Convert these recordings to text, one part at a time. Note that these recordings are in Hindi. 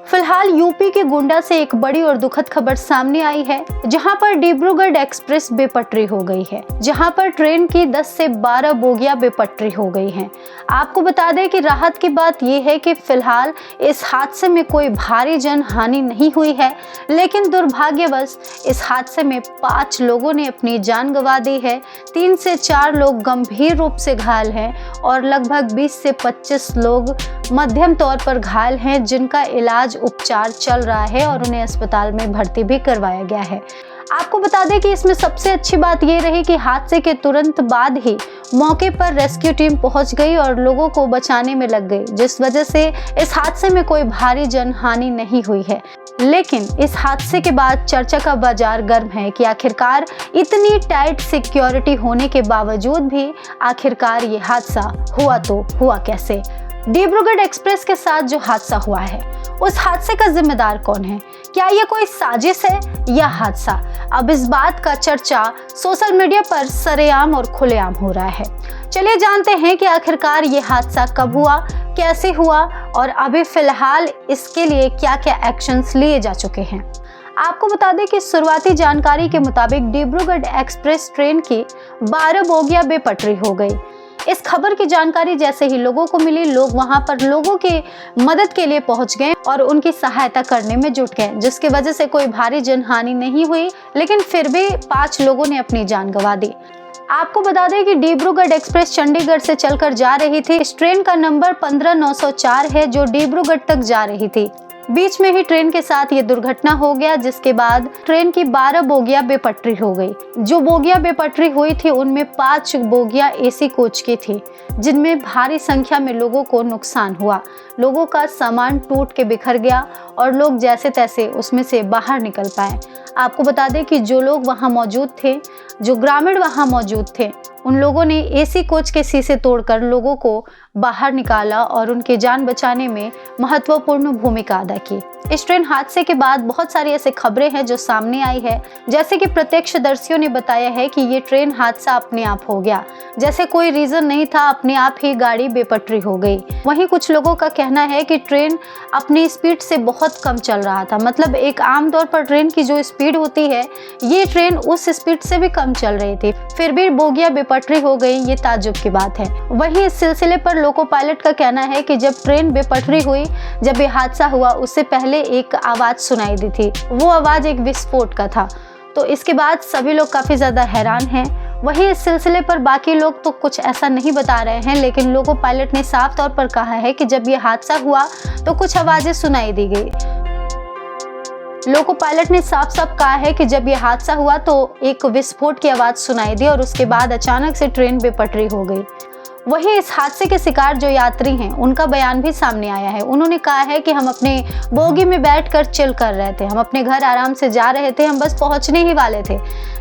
फिलहाल यूपी के गोंडा से एक बड़ी और दुखद खबर सामने आई है, जहां पर डिब्रूगढ़ एक्सप्रेस बेपटरी हो गई है, जहां पर ट्रेन की 10 से 12 बोगियां बेपटरी हो गई हैं। आपको बता दें कि राहत की बात यह है कि फिलहाल इस हादसे में कोई भारी जन हानि नहीं हुई है, लेकिन दुर्भाग्यवश इस हादसे में 5 लोगों ने अपनी जान गंवा दी है। 3 से 4 लोग गंभीर रूप से घायल हैं और लगभग 20 से 25 लोग मध्यम तौर पर घायल हैं, जिनका इलाज उपचार चल रहा है और उन्हें अस्पताल में भर्ती भी करवाया गया है। आपको बता दें कि इसमें सबसे अच्छी बात ये रही कि हादसे के तुरंत बाद ही मौके पर रेस्क्यू टीम पहुंच गई और लोगों को बचाने में लग गई, जिस वजह से इस हादसे में कोई भारी जनहानि नहीं हुई है। लेकिन इस हादसे के बाद चर्चा का बाजार गर्म है कि आखिरकार इतनी टाइट सिक्योरिटी होने के बावजूद भी आखिरकार ये हादसा हुआ तो हुआ कैसे। डिब्रूगढ़ एक्सप्रेस के साथ जो हादसा हुआ है, उस हादसे का जिम्मेदार कौन है? क्या ये कोई साजिश है या हादसा? अब इस बात का चर्चा सोशल मीडिया पर सरेआम और खुलेआम हो रहा है। चलिए जानते हैं कि आखिरकार ये हादसा कब हुआ, कैसे हुआ और अभी फिलहाल इसके लिए क्या-क्या एक्शंस लिए जा चुके हैं। आपको बता दें कि शुरुआती जानकारी के मुताबिक डिब्रूगढ़ एक्सप्रेस ट्रेन की 12 बोगियां बेपटरी हो गई। इस खबर की जानकारी जैसे ही लोगों को मिली, लोग वहां पर लोगों की मदद के लिए पहुंच गए और उनकी सहायता करने में जुट गए, जिसकी वजह से कोई भारी जनहानि नहीं हुई, लेकिन फिर भी 5 लोगों ने अपनी जान गंवा दी। आपको बता दें कि डिब्रूगढ़ एक्सप्रेस चंडीगढ़ से चलकर जा रही थी। इस ट्रेन का नंबर 15904 है, जो डिब्रूगढ़ तक जा रही थी। बीच में ही ट्रेन के साथ ये दुर्घटना हो गया, जिसके बाद ट्रेन की 12 बोगियां बेपटरी हो गई। जो बोगियां बेपटरी हुई थी उनमें 5 बोगियां एसी कोच की थी, जिनमें भारी संख्या में लोगों को नुकसान हुआ। लोगों का सामान टूट के बिखर गया और लोग जैसे तैसे उसमें से बाहर निकल पाए। आपको बता दें कि जो लोग वहां मौजूद थे, जो ग्रामीण वहां मौजूद थे, उन लोगों ने एसी कोच के शीशे तोड़कर लोगों को बाहर निकाला और उनकी जान बचाने में महत्वपूर्ण भूमिका अदा की। इस ट्रेन हादसे के बाद बहुत सारी ऐसी खबरें हैं जो सामने आई है, जैसे कि प्रत्यक्षदर्शियों ने बताया है कि ये ट्रेन हादसा अपने आप हो गया, जैसे कोई रीजन नहीं था, अपने आप ही गाड़ी बेपटरी हो गई। वहीं कुछ लोगों का कहना है कि ट्रेन अपनी स्पीड से बहुत कम चल रहा था, मतलब एक आमतौर पर ट्रेन की जो स्पीड होती है, ये ट्रेन उस स्पीड से भी कम चल रही थी, फिर भी बोगियां बेपटरी हो गई। ये ताज्जुब की बात है। वहीं इस सिलसिले पर लोको पायलट का कहना है कि जब ट्रेन बेपटरी हुई, जब ये हादसा हुआ, उससे पहले एक आवाज सुनाई दी थी। वो आवाज एक विस्फोट का था। तो इसके बाद सभी लोग काफी ज्यादा हैरान हैं। वहीं इस सिलसिले पर बाकी लोग तो कुछ ऐसा नहीं बता रहे हैं, लेकिन लोको पायलट ने साफ तौर पर कहा है कि जब ये हादसा हुआ तो कुछ आवाजें सुनाई दी गई। लोको पायलट ने साफ साफ कहा है कि जब ये हादसा हुआ तो एक विस्फोट की आवाज सुनाई दी और उसके बाद अचानक से ट्रेन बेपटरी हो गई। वहीं इस हादसे के शिकार जो यात्री हैं, उनका बयान भी सामने आया है। उन्होंने कहा है कि हम अपने बोगी में बैठकर चिल कर रहे थे, हम अपने घर आराम से जा रहे थे, हम बस पहुंचने ही वाले थे,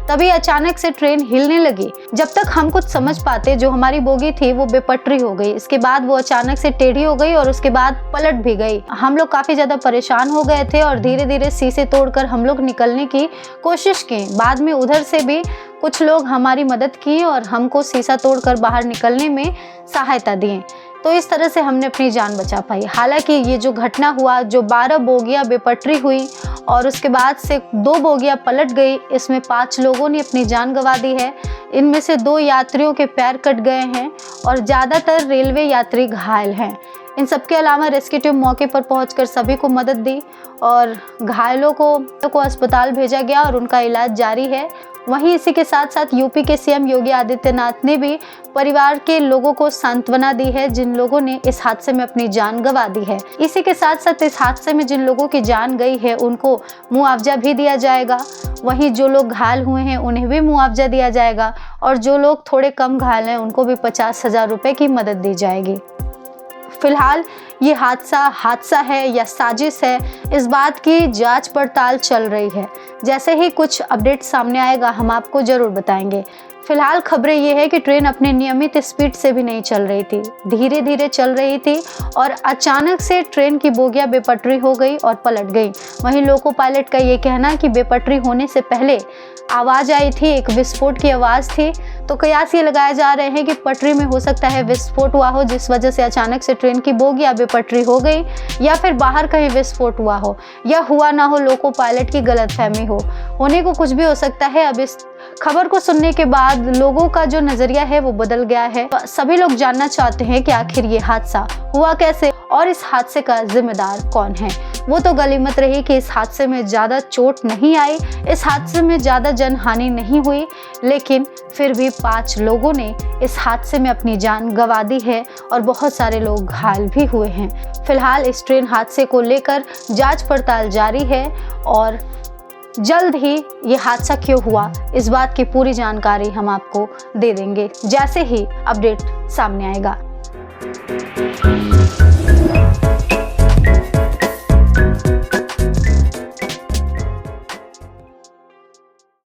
तभी अचानक से ट्रेन हिलने लगी। जब तक हम कुछ समझ पाते, जो हमारी बोगी थी वो बेपटरी हो गई, इसके बाद वो अचानक से टेढ़ी हो गई और उसके बाद पलट भी गई। हम लोग काफी ज्यादा परेशान हो गए थे और धीरे धीरे शीशे तोड़कर हम लोग निकलने की कोशिश की। बाद में उधर से भी कुछ लोग हमारी मदद की और हमको शीशा तोड़कर बाहर निकलने में सहायता दिए, तो इस तरह से हमने अपनी जान बचा पाई। हालांकि ये जो घटना हुआ, जो 12 बोगियां बेपटरी हुई और उसके बाद से 2 बोगियां पलट गई, इसमें 5 लोगों ने अपनी जान गंवा दी है। इनमें से 2 यात्रियों के पैर कट गए हैं और ज़्यादातर रेलवे यात्री घायल हैं। इन सबके अलावा रेस्क्यू टीम मौके पर पहुंचकर सभी को मदद दी और घायलों को अस्पताल भेजा गया और उनका इलाज जारी है। वहीं इसी के साथ साथ यूपी के सीएम योगी आदित्यनाथ ने भी परिवार के लोगों को सांत्वना दी है, जिन लोगों ने इस हादसे में अपनी जान गंवा दी है। इसी के साथ साथ इस हादसे में जिन लोगों की जान गई है उनको मुआवजा भी दिया जाएगा। वहीं जो लोग घायल हुए हैं उन्हें भी मुआवजा दिया जाएगा और जो लोग थोड़े कम घायल हैं उनको भी 50,000 रुपये की मदद दी जाएगी। फिलहाल ये हादसा है या साजिश है, इस बात की जांच पड़ताल चल रही है। जैसे ही कुछ अपडेट सामने आएगा हम आपको जरूर बताएंगे। फिलहाल खबरें ये है कि ट्रेन अपने नियमित स्पीड से भी नहीं चल रही थी, धीरे धीरे चल रही थी और अचानक से ट्रेन की बोगियां बेपटरी हो गई और पलट गई। वहीं लोको पायलट का ये कहना कि बेपटरी होने से पहले आवाज़ आई थी, एक विस्फोट की आवाज़ थी। तो कयास ये लगाए जा रहे हैं कि पटरी में हो सकता है विस्फोट हुआ हो, जिस वजह से अचानक से ट्रेन की बोगियां बेपटरी हो गई, या फिर बाहर कहीं विस्फोट हुआ हो, या हुआ ना हो लोको पायलट की गलतफहमी हो। होने को कुछ भी हो सकता है। अब इस खबर को सुनने के बाद लोगों का जो नजरिया है वो बदल गया है। सभी लोग जानना चाहते हैं कि आखिर ये हादसा हुआ कैसे और इस हादसे का जिम्मेदार कौन है। वो तो गनीमत रही कि इस हादसे में ज़्यादा चोट नहीं आई, इस हादसे में ज़्यादा जनहानि नहीं हुई, लेकिन फिर भी 5 लोगों ने इस हादसे में अपनी जान गंवा दी है और बहुत सारे लोग घायल भी हुए हैं। फिलहाल इस ट्रेन हादसे को लेकर जांच पड़ताल जारी है और जल्द ही ये हादसा क्यों हुआ इस बात की पूरी जानकारी हम आपको दे देंगे जैसे ही अपडेट सामने आएगा।